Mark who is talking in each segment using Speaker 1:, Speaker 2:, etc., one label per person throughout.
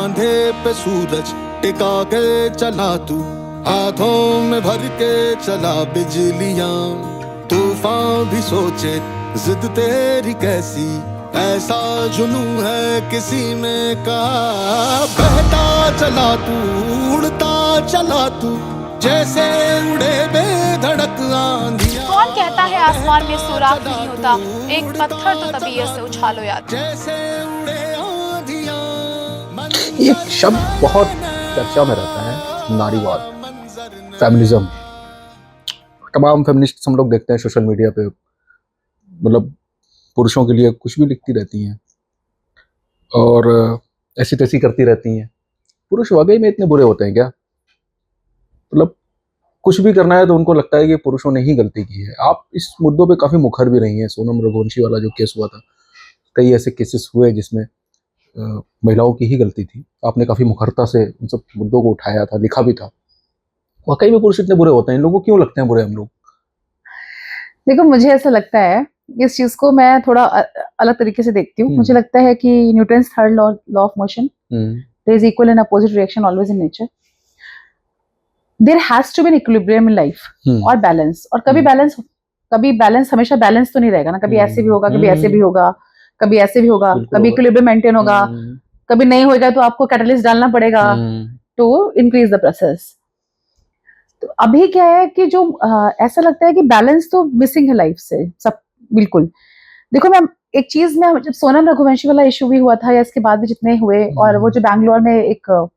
Speaker 1: कांधे पे सूरज टिका के चला तू, हाथों में भर के चला बिजलियां। तूफान भी सोचे जिद तेरी कैसी, ऐसा जुनून है किसी में कहा। बहता चला तू, उड़ता चला तू, जैसे उड़े बेधड़क आंधियां।
Speaker 2: कौन कहता है आसमान में सुराख नहीं होता, एक पत्थर तो तबीयत से उछालो याद।
Speaker 1: जैसे उड़े आंधियां।
Speaker 3: एक शब्द बहुत चर्चा में रहता है, नारीवाद, फेमिनिज्म। तमाम फेमिनिस्ट हम लोग देखते हैं सोशल मीडिया पे, मतलब पुरुषों के लिए कुछ भी लिखती रहती हैं और ऐसी तैसी करती रहती हैं। पुरुष वाकई में इतने बुरे होते हैं क्या? मतलब कुछ भी करना है तो उनको लगता है कि पुरुषों ने ही गलती की है। आप इस मुद्दों पे काफ़ी मुखर भी रही हैं। सोनम रघुवंशी वाला जो केस हुआ था, कई ऐसे केसेस हुए जिसमें महिलाओं की ही गलती थी। आपने काफ़ी मुखरता से उन सब मुद्दों को उठाया था, लिखा भी था। वाकई में पुरुष इतने बुरे होते हैं? इन लोगों को क्यों लगते हैं बुरे हम लोग?
Speaker 4: देखो, मुझे ऐसा लगता है, इस चीज को मैं थोड़ा अलग तरीके से देखती हूँ। मुझे लगता है कि Newton's third law of motion, there is equal and opposite reaction always in nature. There has to be an equilibrium in life और बैलेंस। और कभी बैलेंस हमेशा बैलेंस तो नहीं रहेगा ना। कभी ऐसे भी होगा, कभी ऐसे भी होगा, कभी ऐसे भी होगा, कभी इक्विलिब्रियम मेंटेन होगा, कभी नहीं होगा तो आपको कैटलिस्ट डालना पड़ेगा टू इंक्रीज द प्रोसेस। तो अभी क्या है कि जो ऐसा लगता है कि बैलेंस तो मिसिंग है लाइफ से सब, बिल्कुल। देखो, मैं एक चीज में, जब सोनम रघुवंशी वाला इशू भी हुआ था या इसके बाद भी जितने हुए, और वो जो बैंगलोर में एक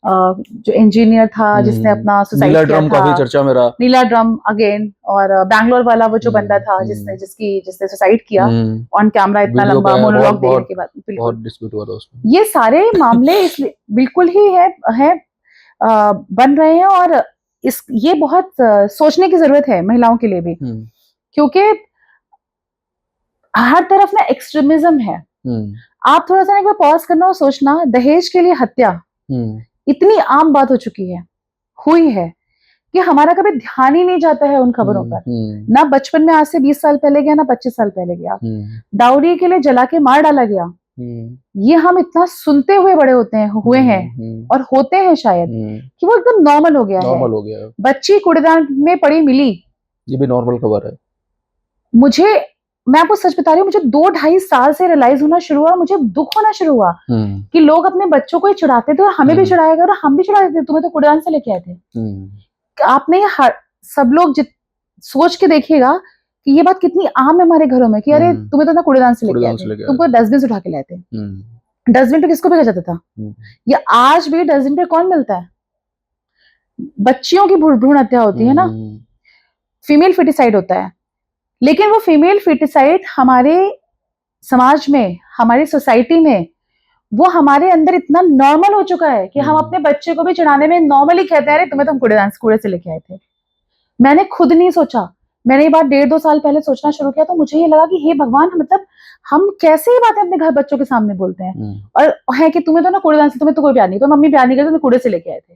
Speaker 4: जो इंजीनियर था जिसने अपना सुसाइड किया था,
Speaker 3: काफी चर्चा में रहा,
Speaker 4: नीला ड्रम अगेन, और बैंगलोर वाला वो जो बंदा था जिसने सुसाइड किया ऑन कैमरा, इतना लंबा मोनोलॉग देने के बाद,
Speaker 3: बहुत डिस्प्यूट हुआ था उसमें।
Speaker 4: ये सारे मामले इसलिए बिल्कुल ही है बन रहे हैं। और ये बहुत सोचने की जरूरत है महिलाओं के लिए भी, क्योंकि हर तरफ ना एक्सट्रीमिज्म है। आप थोड़ा सा एक बार पॉज करना और सोचना, दहेज के लिए हत्या इतनी आम बात हो चुकी है, हुई है, कि हमारा कभी ध्यान ही नहीं जाता है उन खबरों पर। ना बचपन में आज से 20 साल पहले गया, ना 25 साल पहले गया। डाउरी के लिए जला के मार डाला गया, ये हम इतना सुनते हुए बड़े हुए हैं और होते हैं शायद, कि वो एकदम नॉर्मल हो गया है। बच्ची कूड़ेदान में पड़ी मिली,
Speaker 3: ये भी नॉर्मल खबर है।
Speaker 4: मैं आपको सच बता रही हूँ, मुझे 2-2.5 साल से रियलाइज होना शुरू हुआ, मुझे दुख होना शुरू हुआ कि लोग अपने बच्चों को ही छुड़ाते थे और हमें भी छुड़ाएगा, और हम भी छुड़ाते थे। तुम्हें तो कूड़ेदान से लेके आए थे। आपने सब लोग सोच के देखिएगा कि ये बात कितनी आम है हमारे घरों में, कि अरे तुम्हें तो ना कूड़ेदान से लेके आए थे, तुमको डस्टबिन से उठा के लाए थे। डस्टबिन पे किसको भेजा जाता था? या आज भी डस्टबिन पे कौन मिलता है? बच्चियों की भ्रूण हत्या होती है ना, फीमेल फिटिसाइड होता है। लेकिन वो फीमेल फिटिसाइड हमारे समाज में, हमारी सोसाइटी में, वो हमारे अंदर इतना नॉर्मल हो चुका है कि हम अपने बच्चे को भी चढ़ाने में नॉर्मली कहते हैं, अरे तुम्हें तो हम कूड़े से लेके आए थे। मैंने खुद नहीं सोचा, मैंने ये बात 1.5-2 साल पहले सोचना शुरू किया, तो मुझे ये लगा कि हे भगवान, मतलब हम कैसे ये बातें अपने घर बच्चों के सामने बोलते हैं। और है कि तुम्हें तो ना कूड़ेदान से, तुम्हें तो कोई प्यार नहीं, तो मम्मी प्यार नहीं करती, तुम्हें कूड़े से लेके आए थे।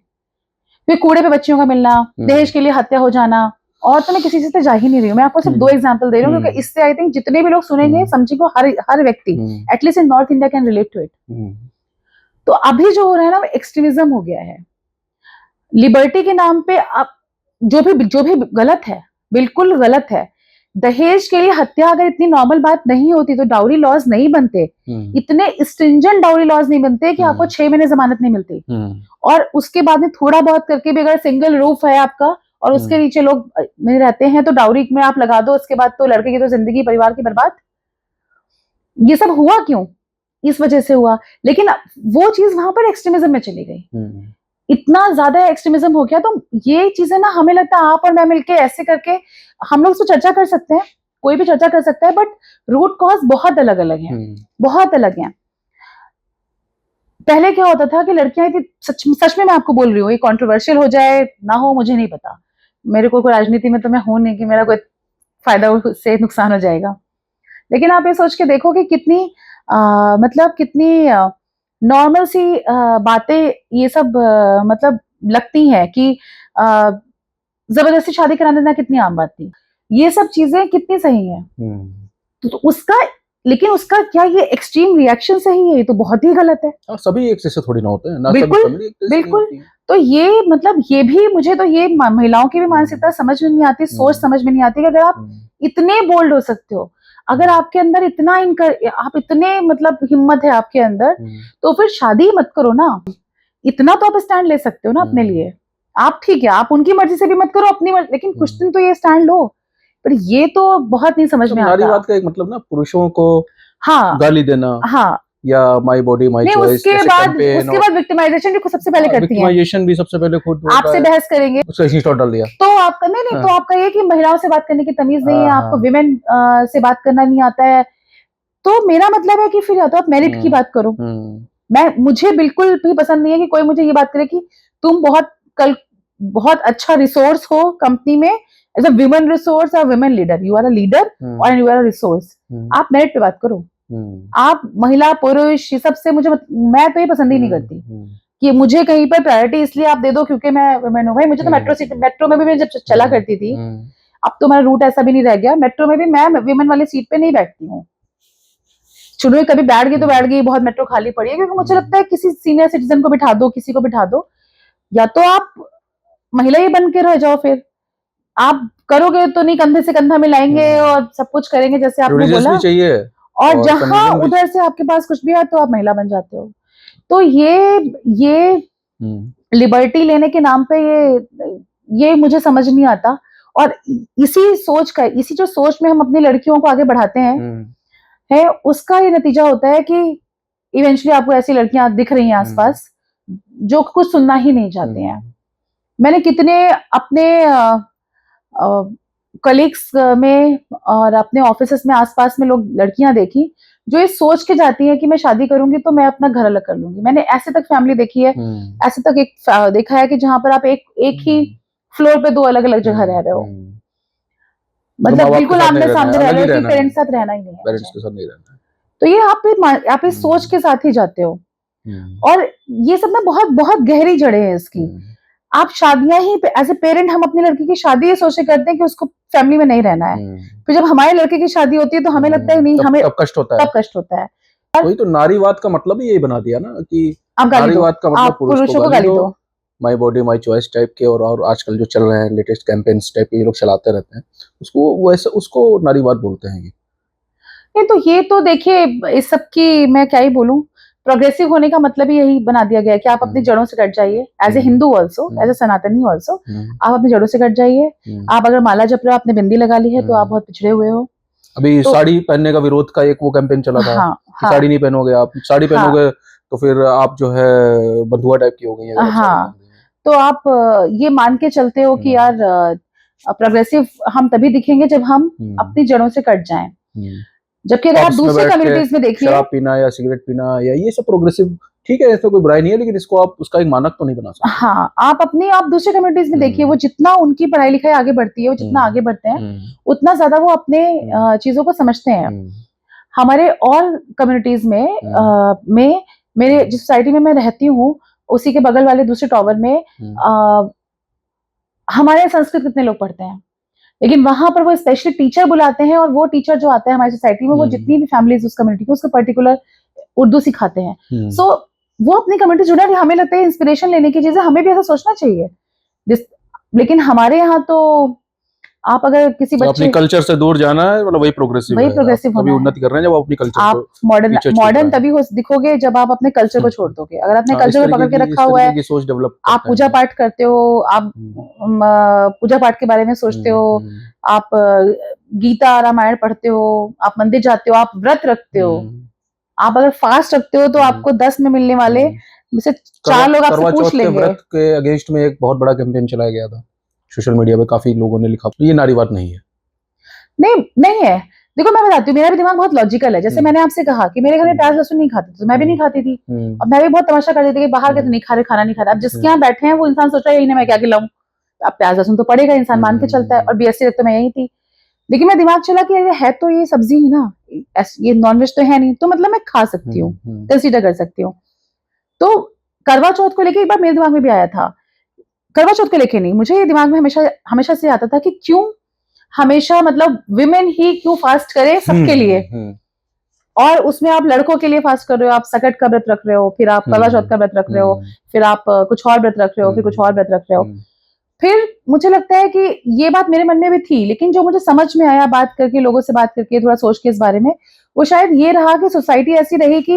Speaker 4: फिर कूड़े पे बच्चियों का मिलना, दहेज के लिए हत्या हो जाना, और तो मैं किसी से जा ही नहीं रही हूँ। मैं आपको सिर्फ 2 एग्जांपल दे रही हूँ, क्योंकि इससे आई थिंक जितने भी लोग सुनेंगे, समझेंगे, हर व्यक्ति at least in north India can relate to it. तो अभी जो हो रहा है ना, वो एक्सट्रीमिज्म हो गया है। लिबर्टी के नाम पे अब जो भी गलत है, बिल्कुल गलत है। दहेज के लिए हत्या अगर इतनी नॉर्मल बात नहीं होती तो डाउरी लॉज नहीं बनते, इतने स्ट्रिंजेंट डाउरी लॉज नहीं बनते कि आपको 6 महीने जमानत नहीं मिलती, और उसके बाद में थोड़ा बहुत करके भी अगर सिंगल रूफ है आपका और उसके नीचे लोग में रहते हैं तो डाउरी में आप लगा दो, उसके बाद तो लड़के की तो जिंदगी, परिवार की बर्बाद। ये सब हुआ क्यों? इस वजह से हुआ। लेकिन वो चीज वहां पर एक्सट्रीमिज्म में चली गई, इतना ज्यादा एक्सट्रीमिज्म हो गया। तो ये चीजें ना, हमें लगता है आप और मैं मिलके ऐसे करके हम लोग इसको चर्चा कर सकते हैं, कोई भी चर्चा कर सकता है, बट रूट कॉज बहुत अलग अलग है, बहुत अलग है। पहले क्या होता था कि लड़कियां, सच में मैं आपको बोल रही हूँ, ये कंट्रोवर्शियल हो जाए ना हो मुझे नहीं पता, मेरे को कोई राजनीति में तो मैं हूं नहीं कि मेरा कोई फायदा से नुकसान हो जाएगा। लेकिन आप ये सोच के देखो कि कितनी मतलब कितनी नॉर्मल सी बातें ये सब मतलब लगती हैं कि जबरदस्ती शादी कराने देना कितनी आम बात थी। ये सब चीजें कितनी सही है। तो उसका लेकिन उसका क्या ये एक्सट्रीम रिएक्शन सही है? ये तो बहुत ही गलत है।
Speaker 3: हाँ, सभी एक जैसे थोड़ी ना होते हैं ना, सभी
Speaker 4: बिल्कुल,
Speaker 3: फैमिली एक जैसी नहीं
Speaker 4: बिल्कुल।
Speaker 3: होती है।
Speaker 4: तो ये मतलब ये भी मुझे तो ये महिलाओं की भी मानसिकता समझ में नहीं आती, सोच समझ में नहीं आती कि अगर आप इतने बोल्ड हो सकते हो, अगर आपके अंदर इतना आप इतने मतलब हिम्मत है आपके अंदर, तो फिर शादी मत करो ना। इतना तो आप स्टैंड ले सकते हो ना अपने लिए। आप ठीक है, आप उनकी मर्जी से भी मत करो, अपनी मर्जी, लेकिन कुछ दिन तो ये स्टैंड लो। पर ये तो बहुत नहीं समझ में आता।
Speaker 3: नारीवाद का एक मतलब ना पुरुषों को
Speaker 4: हाँ
Speaker 3: गाली देना,
Speaker 4: हाँ,
Speaker 3: या माई बॉडी माई चॉइस,
Speaker 4: उसके बाद विक्टिमाइजेशन भी खुद सबसे पहले करती है।
Speaker 3: विक्टिमाइजेशन भी सबसे पहले खुद होता
Speaker 4: आपसे
Speaker 3: है।
Speaker 4: बहस करेंगे,
Speaker 3: उसका स्क्रीनशॉट डाल दिया
Speaker 4: तो आपका नहीं, तो आपका ये कि महिलाओं से बात करने की तमीज नहीं है, आपको
Speaker 3: हाँ।
Speaker 4: विमेन से बात करना नहीं आता है। तो मेरा मतलब है कि फिर या तो आप मेरिट की बात करो। मुझे बिल्कुल भी पसंद नहीं है कि कोई मुझे ये बात करे कि तुम बहुत अच्छा रिसोर्स हो कंपनी में, एज अ विमेन रिसोर्स और women leader, you are a leader और यू आर अ रिसोर्स। आप मेरिट पे बात करो। आप महिला पुरुष ये सबसे मैं तो ये पसंद ही नहीं करती कि मुझे कहीं पर प्रायोरिटी इसलिए आप दे दो क्योंकि मैं वुमेन हूँ। भाई मुझे तो मेट्रो में भी मैं जब चला करती थी, अब तो मेरा रूट ऐसा भी नहीं रह गया, मेट्रो में भी मैं विमेन वाली सीट पे नहीं बैठती हूँ। शुरू में कभी बैठ गई तो बैठ गई, बहुत मेट्रो खाली पड़ी है, क्योंकि मुझे लगता है किसी सीनियर सिटीजन को बिठा दो, किसी को बिठा दो, या तो आप महिला ही बन के रह जाओ। फिर आप करोगे तो नहीं, कंधे से कंधा मिलाएंगे और सब कुछ करेंगे जैसे आपने बोला
Speaker 3: भी चाहिए,
Speaker 4: और जहां उधर से आपके पास कुछ भी है तो आप महिला बन जाते हो। तो ये लिबर्टी लेने के नाम पे ये मुझे समझ नहीं आता। और इसी जो सोच में हम अपनी लड़कियों को आगे बढ़ाते हैं उसका ये नतीजा होता है कि इवेंचुअली आपको ऐसी लड़कियां दिख रही हैं आसपास जो कुछ सुनना ही नहीं चाहते हैं। मैंने कितने अपने कलीग्स में और अपने ऑफिसेस में आसपास में लोग लड़कियां देखी जो ये सोच के जाती है कि मैं शादी करूंगी तो मैं अपना घर अलग कर लूंगी। मैंने ऐसे तक फैमिली देखी है, ऐसे तक एक देखा है कि जहां पर आप एक ही फ्लोर पे दो अलग अलग जगह रह रहे हो, मतलब बिल्कुल आमने सामने रह रहे हो कि पेरेंट्स साथ रहना ही नहीं है, पेरेंट्स के साथ नहीं रहना है। तो ये आप इस सोच के साथ ही जाते हो और ये सब ना बहुत बहुत गहरी जड़ें हैं इसकी। आप शादियां ही एज ए पेरेंट हम अपनी लड़की की शादी ये सोच करते हैं कि उसको फैमिली में नहीं रहना है, फिर जब हमारे लड़के की शादी होती है तो हमें लगता है नहीं, हमें तब कष्ट होता है।
Speaker 3: वही तो नारीवाद का मतलब ही यही बना दिया ना कि
Speaker 4: आप
Speaker 3: नारीवाद का मतलब
Speaker 4: पुरुषों को गाली दो,
Speaker 3: my body my choice type के, और आजकल जो चल रहे हैं लेटेस्ट कैंपेन्स टाइप के ये लोग चलाते रहते हैं, उसको नारीवाद बोलते हैं।
Speaker 4: ये तो देखिए इस सब की मैं क्या ही बोलूं, प्रोग्रेसिव होने का मतलब ही यही बना दिया गया है कि आप अपनी जड़ों से कट जाइए, as a Hindu also, as a Sanatani also, आप अपनी जड़ों से कट जाइए। आप अगर माला जप रहे हो, आपने बिंदी लगा ली है तो आप बहुत पिछड़े हुए हो।
Speaker 3: अभी साड़ी पहनने का विरोध का एक वो कैंपेन चला था, कि साड़ी नहीं पहनोगे, आप साड़ी पहनोगे तो फिर आप जो है बंधुआ टाइप की हो गई है।
Speaker 4: हाँ, तो आप ये मान के चलते हो कि यार प्रोग्रेसिव हम तभी दिखेंगे जब हम अपनी जड़ों से कट जाएं, जबकि अगर आप दूसरे कम्युनिटीज में देखिए
Speaker 3: शराब पीना या सिगरेट पीना या ये सब प्रोग्रेसिव ठीक है, ऐसा कोई बुराई नहीं है, लेकिन इसको आप उसका एक मानक तो नहीं बना सकते।
Speaker 4: हाँ, आप दूसरे कम्युनिटीज में देखिए, वो जितना उनकी पढ़ाई लिखाई आगे बढ़ती है, वो जितना आगे बढ़ते हैं उतना ज्यादा वो अपने चीजों को समझते हैं। हमारे और कम्युनिटीज में मेरे जिस सोसाइटी में मैं रहती हूँ उसी के बगल वाले दूसरे टावर में हमारे संस्कृत कितने लोग पढ़ते हैं, लेकिन वहां पर वो स्पेशली टीचर बुलाते हैं और वो टीचर जो आता है हमारी सोसाइटी में, वो जितनी भी फैमिलीज उस कम्युनिटी की उसको पर्टिकुलर उर्दू सिखाते हैं। सो वो अपनी कम्युनिटी जुड़ा, हमें लगता है इंस्पिरेशन लेने की चीजें, हमें भी ऐसा सोचना चाहिए। लेकिन हमारे यहाँ तो आप अगर किसी बच्चे
Speaker 3: अपने कल्चर से दूर जाना है, मतलब वही प्रोग्रेसिव
Speaker 4: होना है।
Speaker 3: उन्नति कर रहे हैं जब आप अपनी कल्चर
Speaker 4: आप मॉडर्न तभी दिखोगे जब आप अपने कल्चर को छोड़ दोगे। अगर आपने कल्चर को पकड़ के रखा हुआ है, आप पूजा पाठ करते हो, आप पूजा पाठ के बारे में सोचते हो, आप गीता रामायण पढ़ते हो, आप मंदिर जाते हो, आप व्रत रखते हो, आप अगर फास्ट रखते हो तो आपको 10 में मिलने वाले से 4 लोग आपसे पूछ लेंगे।
Speaker 3: व्रत के अगेंस्ट में एक बहुत बड़ा कैंपेन चलाया गया था सोशल मीडिया पे, काफी लोगों ने लिखा। ये नारीवाद नहीं है,
Speaker 4: नहीं है। देखो मैं बताती हूँ, मेरा भी दिमाग बहुत लॉजिकल है। जैसे मैंने आपसे कहा कि मेरे घर में प्याज लहसुन नहीं खाते, तो मैं भी नहीं खाती थी, और मैं भी बहुत तमाशा करती थी कि बाहर के तो नहीं खा रहे, खाना नहीं खा रहे। अब जिसके यहाँ बैठे हैं वो इंसान सोच रहा है यही मैं क्या खिलाऊं, अब प्याज लहसुन तो पड़ेगा, इंसान मान के चलता है। और BSc तक तो मैं यही थी, लेकिन मैं दिमाग चला कि है तो ये सब्जी ही ना, ये नॉनवेज तो है नहीं, तो मतलब मैं खा सकती हूँ, कंसीडर कर सकती हूँ। तो करवा चौथ को लेके एक बार मेरे दिमाग में भी आया था, करवा चौथ को लेके नहीं, मुझे ये दिमाग में हमेशा से आता था कि क्यों हमेशा मतलब विमेन ही क्यों फास्ट करे सबके लिए। और उसमें आप लड़कों के लिए फास्ट कर रहे हो, आप सकट का व्रत रख रहे हो, फिर आप करवा चौथ का व्रत रख रहे हो, फिर आप कुछ और व्रत रख रहे हो, फिर कुछ और व्रत रख रहे हो। फिर मुझे लगता है कि ये बात मेरे मन में भी थी, लेकिन जो मुझे समझ में आया बात करके, लोगों से बात करके, थोड़ा सोच के इस बारे में, वो शायद ये रहा कि सोसाइटी ऐसी रही कि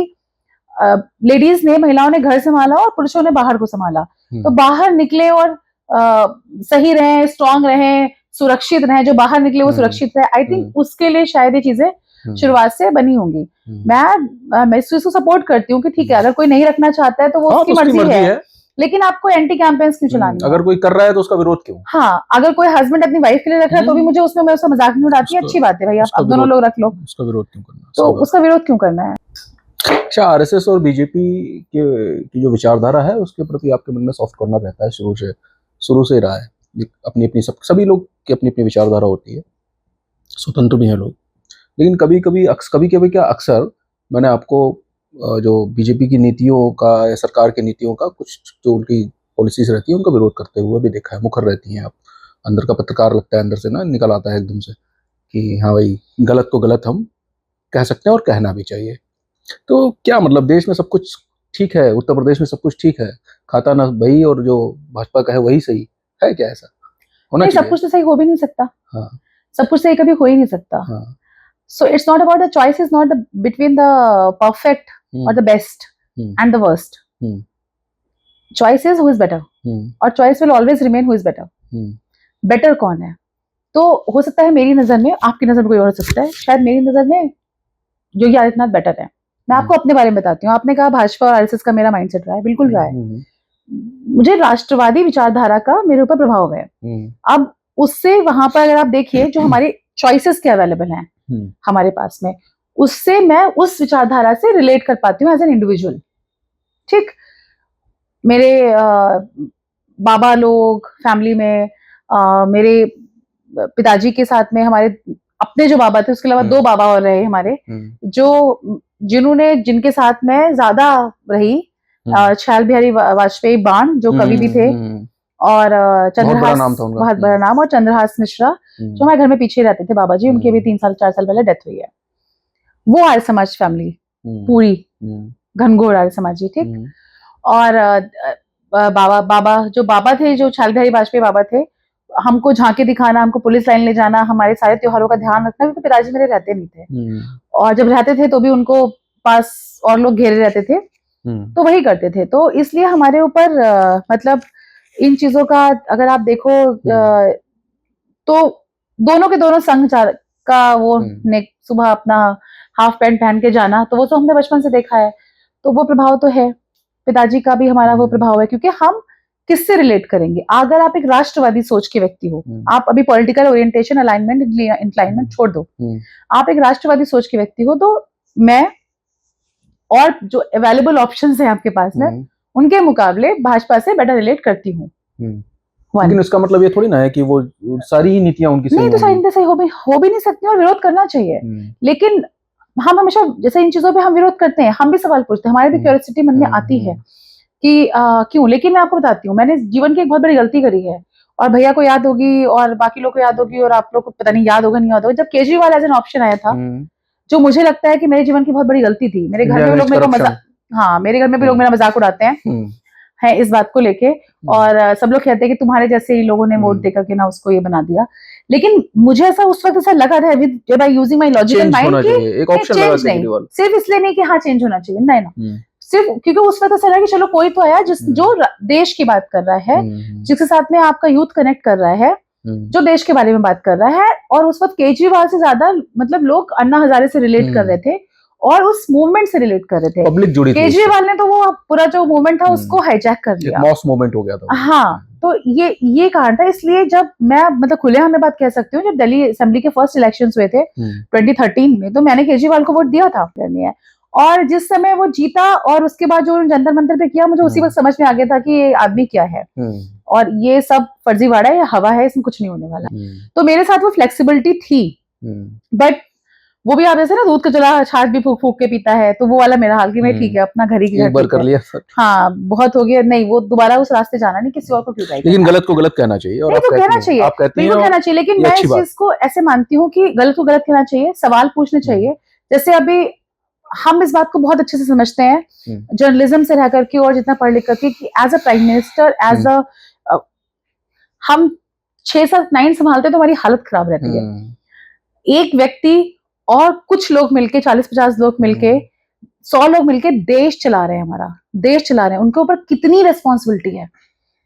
Speaker 4: लेडीज ने, महिलाओं ने घर संभाला और पुरुषों ने बाहर को संभाला। तो बाहर निकले और सही रहे, स्ट्रांग रहे, सुरक्षित रहे, जो बाहर निकले वो सुरक्षित रहे। आई थिंक उसके लिए शायद ये चीजें शुरुआत से बनी होंगी। मैं इस चीज को सपोर्ट करती हूँ कि ठीक है, अगर कोई नहीं रखना चाहता है तो वो उसकी मर्जी है, लेकिन आपको एंटी कैंपेन्स क्यों चलानी है?
Speaker 3: अगर कोई कर रहा है तो उसका विरोध क्यों?
Speaker 4: हाँ, अगर कोई हस्बैंड अपनी वाइफ के लिए रख रहा है तो भी मुझे उसमें, मैं उसका मजाक नहीं उड़ाती, अच्छी बात है भाई, आप दोनों लोग रख लो,
Speaker 3: उसका विरोध क्यों करना?
Speaker 4: तो उसका विरोध क्यों करना है?
Speaker 3: अच्छा, आरएसएस और बीजेपी की जो विचारधारा है उसके प्रति आपके मन में सॉफ्ट कॉर्नर रहता है, शुरू से रहा है। अपनी अपनी सभी लोग की अपनी अपनी विचारधारा होती है, स्वतंत्र भी हैं लोग, लेकिन कभी कभी क्या अक्सर मैंने आपको जो बीजेपी की नीतियों का या सरकार की नीतियों का कुछ जो उनकी पॉलिसीज रहती है उनका विरोध करते हुए भी देखा है। मुखर रहती हैं आप, अंदर का पत्रकार लगता है, अंदर से ना निकल आता है एकदम से कि हाँ भाई, गलत को गलत हम कह सकते हैं और कहना भी चाहिए। तो क्या मतलब देश में सब कुछ ठीक है, उत्तर प्रदेश में सब कुछ ठीक है, खाता ना भाई और जो भाजपा का है वही सही है? क्या ऐसा होना चाहिए?
Speaker 4: सब कुछ तो सही हो भी नहीं सकता।
Speaker 3: हाँ,
Speaker 4: सब कुछ सही कभी हो ही नहीं सकता।
Speaker 3: हाँ।
Speaker 4: So it's not about the choice is not between the perfect or the best and the worst. Choice is who is better. और choice will always remain who is better. Better कौन है? तो हो सकता है मेरी नजर में, आपकी नजर में कोई और हो सकता है, शायद मेरी नजर में योगी आदित्यनाथ बेटर है। मैं आपको अपने बारे में बताती हूँ। आपने कहा भाजपा और आरएसएस का मेरा माइंडसेट रहा है, बिल्कुल रहा है। मुझे राष्ट्रवादी विचारधारा का मेरे ऊपर प्रभाव है। अब उससे वहां पर अगर आप देखिए जो हमारे चॉइसेस क्या अवेलेबल हैं हमारे पास में, उससे मैं उस विचारधारा से रिलेट कर पाती हूँ एज एन इंडिविजुअल। ठीक, मेरे बाबा लोग फैमिली में, मेरे पिताजी के साथ में हमारे अपने जो बाबा थे, उसके अलावा 2 बाबा और रहे हमारे, जो जिनके साथ में ज्यादा रही, अटल बिहारी वाजपेयी बाण जो कवि भी थे, और चंद्रहास, बहुत बड़ा नाम, और चंद्रहास मिश्रा जो हमारे घर में पीछे रहते थे, बाबा जी, उनकी भी 3-4 साल पहले डेथ हुई है। वो आर्य समाज फैमिली पूरी घनघोर आर्य समाजी। ठीक, और बाबा जो थे, जो अटल बिहारी वाजपेयी बाबा थे, हमको झांकी दिखाना, हमको पुलिस लाइन ले जाना, हमारे सारे त्योहारों का ध्यान रखना, क्योंकि पिताजी मेरे रहते नहीं थे, और जब रहते थे तो भी उनको पास और लोग घेरे रहते थे, तो वही करते थे। तो इसलिए हमारे ऊपर मतलब इन चीजों का अगर आप देखो तो दोनों के दोनों संग का वो सुबह अपना हाफ पैंट पहन के जाना, तो वो तो हमने बचपन से देखा है, तो वो प्रभाव तो है। पिताजी का भी हमारा वो प्रभाव है, क्योंकि हम किससे रिलेट करेंगे? अगर आप एक राष्ट्रवादी सोच के व्यक्ति हो, आप अभी पॉलिटिकल ओरिएंटेशन, अलाइनमेंट, इंक्लाइनमेंट छोड़ दो, आप एक राष्ट्रवादी सोच के व्यक्ति हो, तो मैं और जो अवेलेबल ऑप्शंस हैं आपके पास में, उनके मुकाबले भाजपा से बेटर रिलेट करती हूँ।
Speaker 3: लेकिन इसका मतलब ये थोड़ी ना है कि वो सारी ही नीतियां उनकी
Speaker 4: नहीं, तो सारी नीतियां सही हो भी नहीं सकती, और विरोध करना चाहिए। लेकिन हम हमेशा जैसे इन चीजों पे हम विरोध करते हैं, हम भी सवाल पूछते हैं, हमारी भी क्यूरियोसिटी मन में आती है कि क्यों। लेकिन मैं आपको बताती हूँ, मैंने जीवन की एक बहुत बड़ी गलती करी है, और भैया को याद होगी और बाकी लोग को याद होगी, और आप लोग को पता नहीं याद होगा नहीं याद होगा, जब केजरीवाल एज एन ऑप्शन आया था, जो मुझे लगता है कि मेरे जीवन की बहुत बड़ी गलती थी। मेरे घर में लोग मेरे को मजाक, हाँ, मेरे घर में भी लोग मेरा मजाक उड़ाते हैं इस बात को लेके, और सब लोग कहते हैं कि तुम्हारे जैसे ही लोगों ने वोट देकर के ना उसको ये बना दिया। लेकिन मुझे ऐसा उस वक्त ऐसा लगा था by using my logical mind कि एक ऑप्शन चेंज नहीं, सिर्फ इसलिए नहीं कि हाँ चेंज होना चाहिए, नहीं ना, सिर्फ क्योंकि उस वक्त ऐसा लगा कि चलो कोई तो आया जो देश की बात कर रहा है, जिसके साथ में आपका यूथ कनेक्ट कर रहा है, जो देश के बारे में बात कर रहा है। और उस वक्त केजरीवाल से ज्यादा मतलब लोग अन्ना हजारे से रिलेट कर रहे थे, और उस मूवमेंट से रिलेट कर रहे थे।
Speaker 3: पब्लिक जुड़ी थी,
Speaker 4: केजरीवाल ने तो वो पूरा जो मूवमेंट था उसको हाईजैक कर लिया,
Speaker 3: मॉस मूवमेंट हो गया था।
Speaker 4: हाँ, तो ये कारण था। इसलिए जब मैं मतलब खुलेआम में बात कह सकती हूँ, जब दिल्ली असेंबली के फर्स्ट इलेक्शंस हुए थे 2013 में, तो मैंने केजरीवाल को वोट दिया था करनी है, और जिस समय वो जीता और उसके बाद जो जंतर मंतर पे किया, मुझे उसी वक्त समझ में आ गया था कि ये आदमी क्या है, और ये सब फर्जीवाड़ा है, ये हवा है, इसमें कुछ नहीं होने वाला। तो मेरे साथ वो फ्लेक्सिबिलिटी थी, बट वो भी आप जैसे ना दूध का जला छाछ भी फूक फूक के पीता है, तो वो वाला मेरा हाल कि मैं ठीक है अपना घर ही
Speaker 3: एक बार कर लिया,
Speaker 4: हाँ बहुत हो गया, नहीं वो दोबारा उस रास्ते जाना नहीं, किसी और को क्यों ट्राई करना।
Speaker 3: लेकिन गलत को गलत कहना चाहिए, और
Speaker 4: तो कहना चाहिए, बिल्कुल कहना चाहिए, लेकिन मैं इस चीज को ऐसे मानती हूँ कि गलत को गलत कहना चाहिए, सवाल पूछने चाहिए। जैसे अभी हम इस बात को बहुत अच्छे से समझते हैं जर्नलिज्म से रह करके और जितना पढ़ लिख करके कि as a prime minister, as a हम 6-7-9 संभालते तो हमारी हालत खराब रहती है। एक व्यक्ति और कुछ लोग मिलके, 40-50 लोग मिलके, 100 लोग मिलके देश चला रहे हैं, हमारा देश चला रहे हैं। उनके ऊपर कितनी रिस्पॉन्सिबिलिटी है,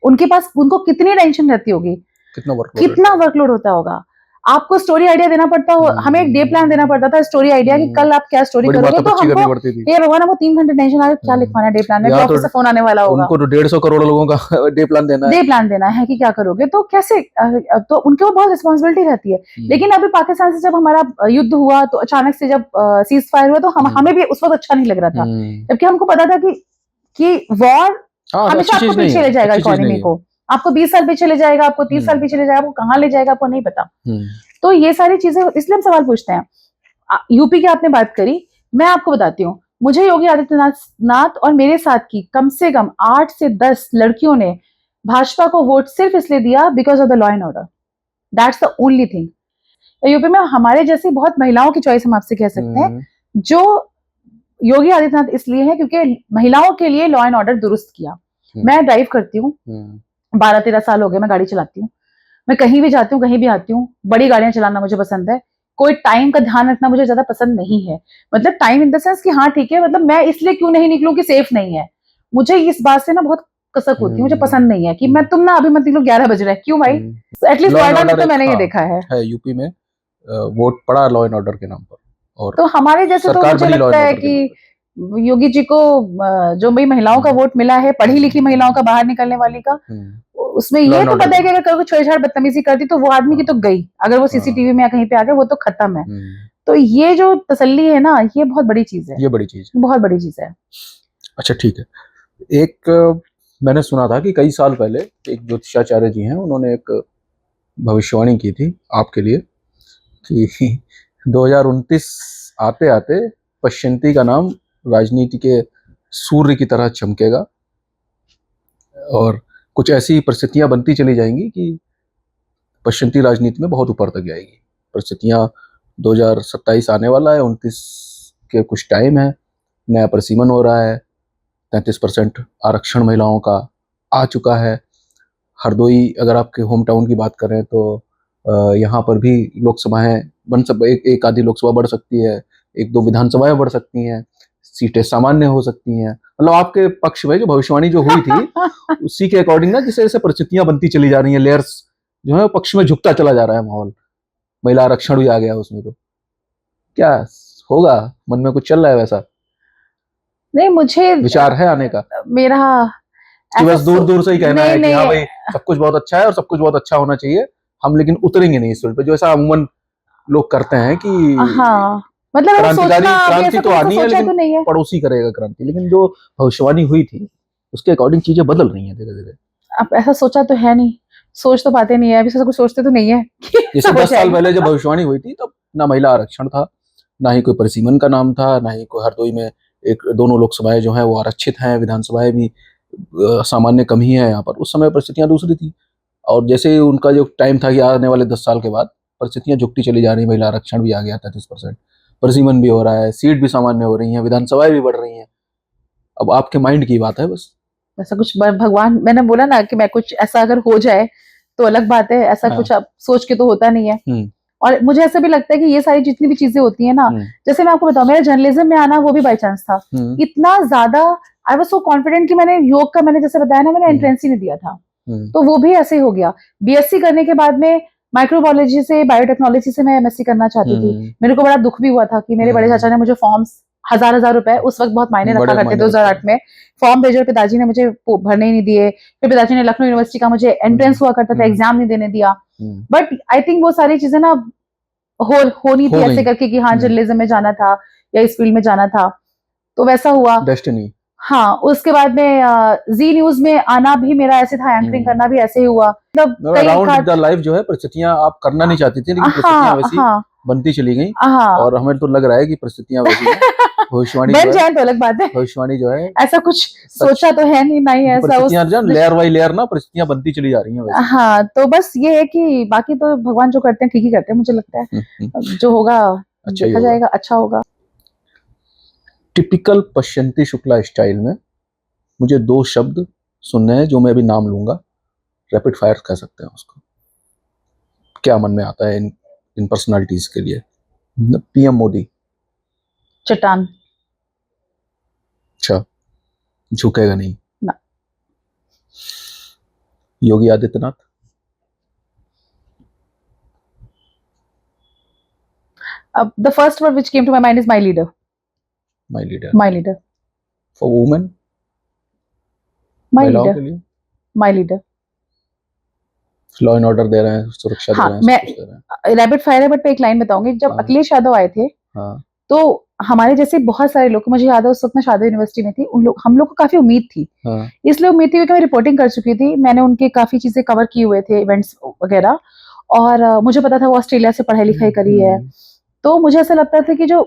Speaker 4: उनके पास, उनको कितनी टेंशन रहती होगी, कितना वर्कलोड होता होगा। आपको स्टोरी आइडिया देना पड़ता हो, हमें एक डे प्लान देना पड़ता था, स्टोरी आइडिया कि कल आप क्या स्टोरी करोगे, तो हमको ये भगवान, हमको 3 घंटे टेंशन आ रही, क्या लिखवाना है डे प्लान में, ऑफिस से फोन आने वाला होगा,
Speaker 3: उनको तो 150 करोड़ लोगों का डे प्लान देना है कि
Speaker 4: क्या करोगे, तो कैसे, तो उनके ऊपर बहुत रिस्पॉन्सिबिलिटी रहती है। लेकिन अभी पाकिस्तान से जब हमारा युद्ध हुआ, तो अचानक से जब सीज फायर हुआ, तो हमें भी उस वक्त अच्छा नहीं लग रहा था, जबकि हमको पता था कि वॉर हमेशा आपको पीछे ले जाएगा, इकोनॉमी को आपको 20 साल पीछे ले जाएगा, आपको 30 साल पीछे ले जाएगा, आपको कहाँ ले जाएगा आपको नहीं पता। तो ये सारी चीजें, इसलिए हम सवाल पूछते हैं। यूपी की आपने बात करी, मैं आपको बताती हूँ, मुझे योगी आदित्यनाथ और मेरे साथ की कम से कम 8 से 10 लड़कियों ने भाजपा को वोट सिर्फ इसलिए दिया because of the law and order. That's the only thing. UP में हमारे जैसी बहुत महिलाओं की चॉइस हम आपसे कह सकते हैं, जो योगी आदित्यनाथ इसलिए है क्योंकि महिलाओं के लिए लॉ एंड ऑर्डर दुरुस्त किया। मैं ड्राइव करती हूँ, 12-13 साल हो गए मैं गाड़ी चलाती हूँ, मैं कहीं भी जाती हूँ, कहीं भी आती हूँ, बड़ी गाड़ियां चलाना मुझे पसंद है। कोई टाइम का ध्यान रखना मुझे ज्यादा पसंद नहीं है, मतलब टाइम इन द सेंस कि हाँ ठीक है, मतलब मैं इसलिए क्यों नहीं निकलूं कि सेफ नहीं है। मुझे इस बात से ना बहुत कसक होती है, मुझे पसंद नहीं है कि मैं तुम ना अभी मत निकलो, 11 बज रहे हैं, क्यों भाई? एटलीस्ट नोएडा में तो मैंने ये देखा है
Speaker 3: यूपी में वोट पड़ा लॉ एंड ऑर्डर के नाम पर, और
Speaker 4: तो हमारे जैसे तो मुझे लगता है कि योगी जी को जो भाई महिलाओं का वोट मिला है, पढ़ी लिखी महिलाओं का, बाहर निकलने वाली का, उसमें ये तो पता है कि अगर कोई छेड़छाड़ बदतमीजी करती तो वो आदमी की तो गई, अगर वो सीसीटीवी में या कहीं पे आ गए वो तो खत्म है। तो ये जो तसल्ली है ना, ये बहुत बड़ी चीज है,
Speaker 3: ये बड़ी चीज,
Speaker 4: बहुत बड़ी चीज है।
Speaker 3: अच्छा ठीक है। एक मैंने सुना था कि कई साल पहले एक ज्योतिषाचार्य जी हैं, उन्होंने एक भविष्यवाणी की थी आपके लिए कि 2029 आते आते पश्चिंती का नाम राजनीति के सूर्य की तरह चमकेगा और कुछ ऐसी परिस्थितियां बनती चली जाएंगी कि पश्चिंती राजनीति में बहुत ऊपर तक जाएगी। परिस्थितियां 2027 आने वाला है, 29 के कुछ टाइम है, नया परिसीमन हो रहा है, 33% आरक्षण महिलाओं का आ चुका है। हरदोई अगर आपके होम टाउन की बात करें तो यहाँ पर भी लोकसभाएं बन सब, एक आधी लोकसभा बढ़ सकती है, 1-2 विधानसभाएं बढ़ सकती हैं, सीटें सामान्य हो सकती हैं। मतलब आपके पक्ष में जो भविष्यवाणी जो हुई थी उसी के अकॉर्डिंग ना, जैसे जैसे परिस्थितियां बनती चली जा रही हैं, लेयर्स जो है पक्ष में झुकता चला जा रहा है माहौल, महिला आरक्षण भी आ गया उसमें, तो क्या होगा, मन में कुछ चल रहा है वैसा?
Speaker 4: नहीं, मुझे
Speaker 3: विचार है आने का
Speaker 4: मेरा
Speaker 3: कि बस दूर दूर से ही कहना है कि हाँ भाई सब कुछ बहुत अच्छा है और सब कुछ बहुत अच्छा होना चाहिए, हम लेकिन उतरेंगे नहीं इस फील्ड पे, जो ऐसा अमूमन लोग करते हैं कि
Speaker 4: हाँ, मतलब
Speaker 3: क्रांति तो आनी है लेकिन तो पड़ोसी करेगा क्रांति। लेकिन जो भविष्यवाणी हुई थी उसके अकॉर्डिंग चीजें बदल रही हैं धीरे धीरे।
Speaker 4: अब ऐसा सोचा तो है नहीं, सोच तो पाते नहीं है, अभी से कुछ सोचते तो नहीं है।
Speaker 3: जैसे 10 साल पहले जब भविष्यवाणी हुई थी तब ना महिला आरक्षण था, ना ही कोई परिसीमन का नाम था, ना ही कोई, हरदोई में एक दोनों लोकसभाएं जो है वो आरक्षित हैं, विधानसभाएं भी सामान्य कम ही है यहाँ पर। उस समय परिस्थितियां दूसरी थी, और जैसे उनका जो टाइम था कि आने वाले 10 साल के बाद परिस्थितियां झुकती चली जा रही, महिला आरक्षण भी आ गया 33%, परिसीमन भी हो रहा है, सीट भी सामान्य हो रही है, विधानसभाएं भी बढ़ रही हैं। अब आपके माइंड की बात है बस,
Speaker 4: ऐसा कुछ भगवान, मैंने बोला ना कि मैं कुछ ऐसा अगर हो जाए तो अलग बात है, ऐसा कुछ अब सोच के तो होता नहीं है। और मुझे ऐसा भी लगता है कि ये सारी जितनी भी चीजें होती है ना, जैसे मैं आपको बताऊं, मेरा जर्नलिज्म में आना वो भी बाई चांस था। इतना ज्यादा आई वाज सो कॉन्फिडेंट कि मैंने योग का, मैंने जैसे बताया ना, मैंने एंट्रेंस ही नहीं दिया था, तो वो भी ऐसे ही हो गया। बीएससी करने के बाद में माइक्रोबायोलॉजी से, बायोटेक्नोलॉजी से मैं एमएससी करना चाहती थी। मेरे को बड़ा दुख भी हुआ था कि मेरे बड़े चाचा ने मुझे फॉर्म्स 1000 रुपए, उस वक्त बहुत मायने रखा करते, 2008 में फॉर्म भेजे और पिताजी ने मुझे भरने ही नहीं दिए। फिर पिताजी ने लखनऊ यूनिवर्सिटी का मुझे एंट्रेंस हुआ करता था, एग्जाम नहीं देने दिया। बट आई थिंक वो सारी चीजें ना होनी थी ऐसे करके कि हाँ जर्नलिज्म में जाना था या इस फील्ड में जाना था, तो वैसा हुआ डेस्टिनी। हाँ, उसके बाद में जी न्यूज में आना भी मेरा ऐसे था, एंकरिंग करना भी ऐसे ही हुआ। मतलब
Speaker 3: अराउंड द लाइफ जो है परिस्थितियां आप करना नहीं चाहती थी, लेकिन परिस्थितियां वैसी बनती चली गई, और हमें तो लग रहा है कि परिस्थितियां वैसी भविष्यवाणी
Speaker 4: बन जाए तो अलग बात है,
Speaker 3: भविष्यवाणी जो है
Speaker 4: ऐसा कुछ सोचा तो है नहीं है ऐसा,
Speaker 3: लेयर बाई लेयर ना परिस्थितियां बनती चली जा रही हैं।
Speaker 4: हाँ, तो बस ये है कि बाकी तो भगवान जो करते हैं ठीक ही करते हैं, मुझे लगता है जो होगा देखा जाएगा, अच्छा होगा।
Speaker 3: टिपिकल पश्यंती शुक्ला स्टाइल में मुझे 2 शब्द सुनने हैं जो मैं अभी नाम लूंगा, रैपिड फायर कह सकते हैं उसको। क्या मन में आता है इन पर्सनालिटीज के लिए? पीएम मोदी।
Speaker 4: चट्टान।
Speaker 3: अच्छा, झुकेगा नहीं।
Speaker 4: ना।
Speaker 3: Yogi Adityanath.
Speaker 4: The first word which came to my mind is my leader.
Speaker 3: My leader.
Speaker 4: My leader.
Speaker 3: For women,
Speaker 4: My
Speaker 3: महिलाओं
Speaker 4: leader.
Speaker 3: के लिए
Speaker 4: My leader.
Speaker 3: Law and order दे रहे हैं, सुरक्षा दे
Speaker 4: हाँ,
Speaker 3: रहे हैं, सब कुछ दे रहे हैं।
Speaker 4: रैपिड फायर है बट मैं एक लाइन बताऊंगी। जब
Speaker 3: हाँ।
Speaker 4: अखिलेश यादव आए थे
Speaker 3: हाँ
Speaker 4: तो हमारे जैसे बहुत सारे लोग, मुझे याद है उस वक्त मैं शादी यूनिवर्सिटी में थी, हम लोग को काफी उम्मीद थी।
Speaker 3: हाँ
Speaker 4: इसलिए उम्मीद थी क्योंकि मैं रिपोर्टिंग कर चुकी थी, मैंने उनके काफी चीजें कवर किए हुए थे, इवेंट्स वगैरह, और मुझे पता था वो ऑस्ट्रेलिया से पढ़ाई लिखाई करी है। तो मुझे ऐसा लगता था कि जो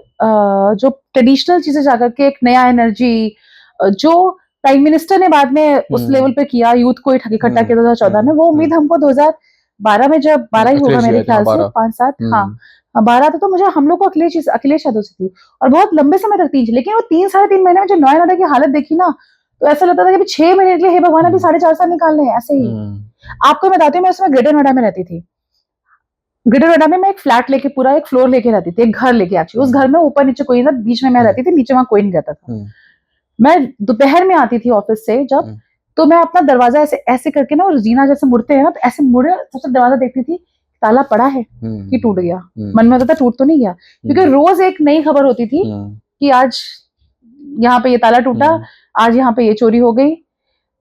Speaker 4: ट्रेडिशनल चीजें जाकर के एक नया एनर्जी, जो प्राइम मिनिस्टर ने बाद में उस लेवल पे किया, यूथ को इकट्ठा किया 2014 में, वो उम्मीद हमको 2012 में, जब 12 ही होगा मेरे ख्याल से, 5-7, हाँ 12 था, तो मुझे हम लोग को अखिलेश यादव से थी, और बहुत लंबे समय तक 3, लेकिन वो 3-3.5 महीने में जो नोएडा की हालत देखी ना, तो ऐसा लगता था कि 6 महीने के लिए हे भगवान अभी 4.5 साल निकालने हैं ऐसे ही। आपको मैं बताती हूँ, मैं उसमें ग्रेटर नोएडा में रहती थी। ग्रेटर नोएडा में मैं एक फ्लैट लेके, पूरा एक फ्लोर लेके रहती थी, एक घर लेके। एक्चुअली उस घर में ऊपर नीचे कोई नहीं था, बीच में मैं रहती थी, नीचे वहां कोई नहीं रहता था। मैं दोपहर में आती थी ऑफिस से जब, तो मैं अपना दरवाजा ऐसे ऐसे करके ना, और जीना जैसे मुड़ते हैं ना, तो ऐसे मुड़े सबसे दरवाजा देखती थी, ताला पड़ा है कि टूट गया। मन में होता था टूट तो नहीं गया, क्योंकि रोज एक नई खबर होती थी कि आज यहाँ पे ये ताला टूटा, आज यहाँ पे ये चोरी हो गई,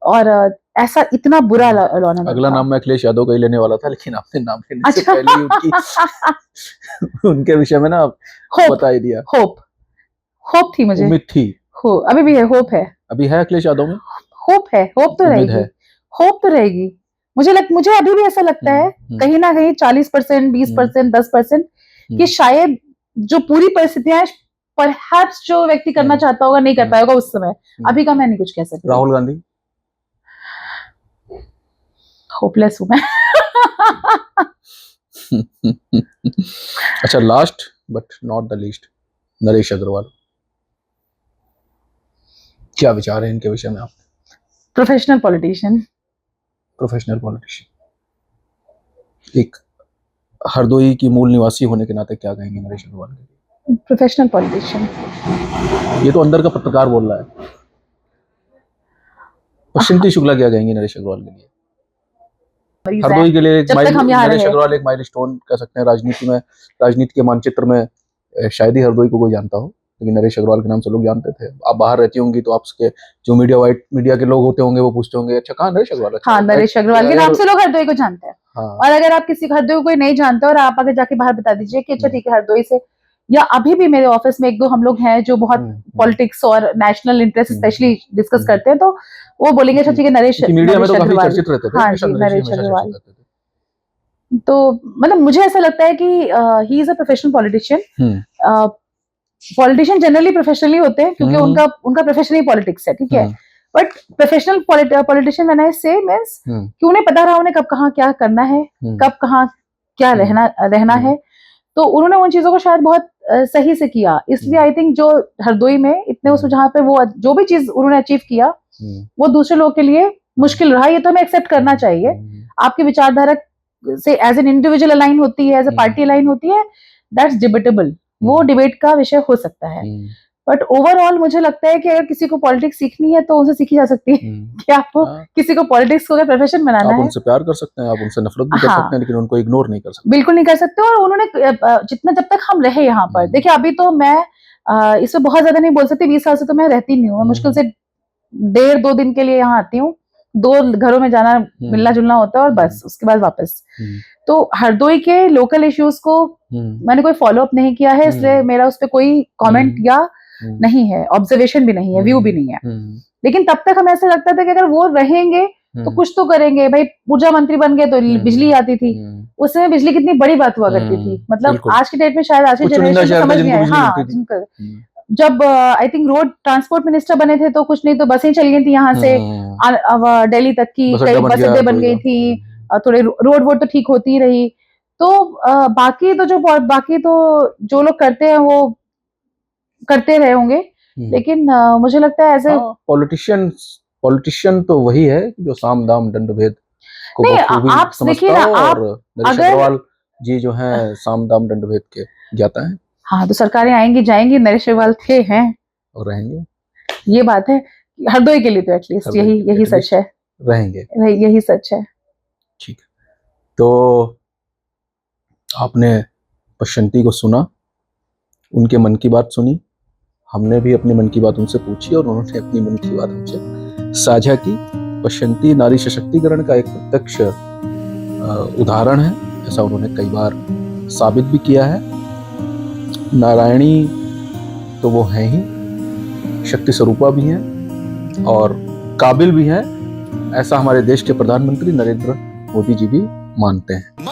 Speaker 4: और ऐसा इतना बुरा लौना।
Speaker 3: अगला नाम मैं अखिलेश यादव का ही लेने वाला था, लेकिन आपने नाम लेने से पहले ही उनके विषय में ना बता ही दिया।
Speaker 4: होप थी मुझे,
Speaker 3: उम्मीद थी,
Speaker 4: अभी भी है, होप है,
Speaker 3: अभी है अखिलेश यादव में,
Speaker 4: होप है, होप तो रहेगी, होप तो रहेगी। मुझे अभी भी ऐसा लगता है कहीं ना कहीं 40%, 20%, 10% कि शायद जो पूरी परिस्थितियां परहैप्स जो व्यक्ति करना चाहता होगा नहीं कर पाएगा उस समय। अभी का मैं नहीं कुछ कह सकती।
Speaker 3: राहुल गांधी।
Speaker 4: होपलेस हूं मैं।
Speaker 3: अच्छा, last but not the least, Naresh Agrawal. क्या विचार है इनके विषय में आप?
Speaker 4: प्रोफेशनल पॉलिटिशियन,
Speaker 3: एक हरदोई की मूल निवासी होने के नाते क्या कहेंगे नरेश अग्रवाल के लिए?
Speaker 4: Professional politician.
Speaker 3: ये तो अंदर का पत्रकार बोल रहा है। पश्यंती शुक्ला क्या कहेंगे नरेश अग्रवाल के लिए? हरदोई के लिए नरेश अग्रवाल एक माइलस्टोन कह सकते हैं राजनीति में, राजनीति के मानचित्र में। शायद ही हरदोई को कोई जानता हो, लेकिन नरेश अग्रवाल के नाम से लोग जानते थे। आप बाहर रहती होंगी तो आपके जो मीडिया के लोग होते होंगे वो पूछते होंगे, अच्छा कहाँ नरेश अग्रवाल?
Speaker 4: हाँ, नरेश अग्रवाल के नाम से लोग हरदोई को जानते हैं।
Speaker 3: हाँ।
Speaker 4: और अगर आप किसी हरदोई को कोई नहीं जानते और आप आगे जाके बाहर बता दीजिए कि अच्छा ठीक है हरदोई से, या अभी भी मेरे ऑफिस में 1-2 हम लोग हैं जो बहुत पॉलिटिक्स और नेशनल इंटरेस्ट स्पेशली डिस्कस करते हैं, तो वो बोलेंगे अच्छा ठीक है नरेश अग्रवाल। हाँ जी, नरेश अग्रवाल। तो मतलब मुझे ऐसा लगता है कि he is a professional politician. Politician generally professionally होते हैं क्योंकि उनका प्रोफेशन ही पॉलिटिक्स है, ठीक है। But professional politician when I से मींस कि उन्हें पता रहा उन्हें कब कहाँ क्या करना है, कब कहाँ क्या रहना है, तो उन्होंने उन चीजों को शायद बहुत सही से किया। इसलिए आई थिंक जो हरदोई में इतने उस जहाँ पे वो जो भी चीज उन्होंने अचीव किया वो दूसरे लोगों के लिए मुश्किल रहा, ये तो हमें एक्सेप्ट करना चाहिए। आपकी विचारधारा से एज एन इंडिविजुअल अलाइन होती है, एज ए पार्टी अलाइन होती है, दैट्स डिबेटेबल, वो डिबेट का विषय हो सकता है। बट ओवरऑल मुझे लगता है कि अगर किसी को पॉलिटिक्स सीखनी है तो उनसे सीखी जा सकती है कि आपको किसी को पॉलिटिक्स को अगर प्रोफेशन बनाना है,
Speaker 3: आप उनसे प्यार कर सकते हैं, आप उनसे नफरत भी कर सकते हैं, लेकिन उनको इग्नोर नहीं कर सकते,
Speaker 4: बिल्कुल नहीं कर सकते। और उन्होंने जितना जब तक हम रहे यहाँ पर, देखिए अभी तो मैं इसमें बहुत ज्यादा नहीं बोल सकती, 20 साल से तो मैं रहती नहीं हूँ, मैं मुश्किल से 1.5-2 दिन के लिए यहाँ आती हूँ, 2 घरों में जाना मिलना जुलना होता है और बस उसके बाद वापस। तो हरदोई के लोकल इश्यूज को मैंने कोई फॉलो अप नहीं किया है, इसलिए मेरा उस पर कोई कमेंट या नहीं है, ऑब्जर्वेशन भी नहीं है, व्यू भी नहीं है। लेकिन तब तक हमें ऐसा लगता था कि अगर वो रहेंगे तो कुछ तो करेंगे। भाई ऊर्जा मंत्री बन गए तो बिजली आती थी, उस समय बिजली कितनी बड़ी बात हुआ करती थी, मतलब आज की डेट में शायद आज की जनरेशन को समझ नहीं आया। हाँ, जब I think road transport minister बने थे तो कुछ नहीं तो बसें चल गई थी यहाँ से दिल्ली तक की, कई बस अड्डे बन गई थी, थोड़े रोड वोड तो ठीक होती रही। तो बाकी तो जो लोग करते हैं वो करते रहे होंगे, लेकिन मुझे लगता है एज ए
Speaker 3: पॉलिटिशियन तो वही है कि जो साम दाम दंड भेद को
Speaker 4: नहीं,
Speaker 3: बखूबी
Speaker 4: आप देखिए
Speaker 3: समझता
Speaker 4: ना,
Speaker 3: हो,
Speaker 4: आप
Speaker 3: और नरेश
Speaker 4: अगर-
Speaker 3: अग्रवाल जी जो हैं साम दाम दंड भेद के ज्ञाता हैं
Speaker 4: हाँ, तो सरकारें आएंगी जाएंगी, नरेश अग्रवाल थे हैं,
Speaker 3: और रहेंगे,
Speaker 4: ये बात है। हरदोई के लिए तो एटलीस्ट
Speaker 3: हरदोई
Speaker 4: यही
Speaker 3: के लिए
Speaker 4: यही सच है,
Speaker 3: रहेंगे।
Speaker 4: यही सच है।
Speaker 3: ठीक है, तो आपने पश्यंती को सुना, उनके मन की बात सुनी, हमने भी अपनी मन की बात उनसे पूछी और उन्होंने अपनी मन की बात हमसे साझा की। पश्यंती नारी सशक्तिकरण का एक प्रत्यक्ष उदाहरण है, ऐसा उन्होंने कई बार साबित भी किया है। नारायणी तो वो हैं ही, शक्ति स्वरूपा भी हैं और काबिल भी हैं, ऐसा हमारे देश के प्रधानमंत्री नरेंद्र मोदी जी भी मानते हैं।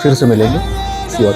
Speaker 3: फिर से मिलेंगे किसी और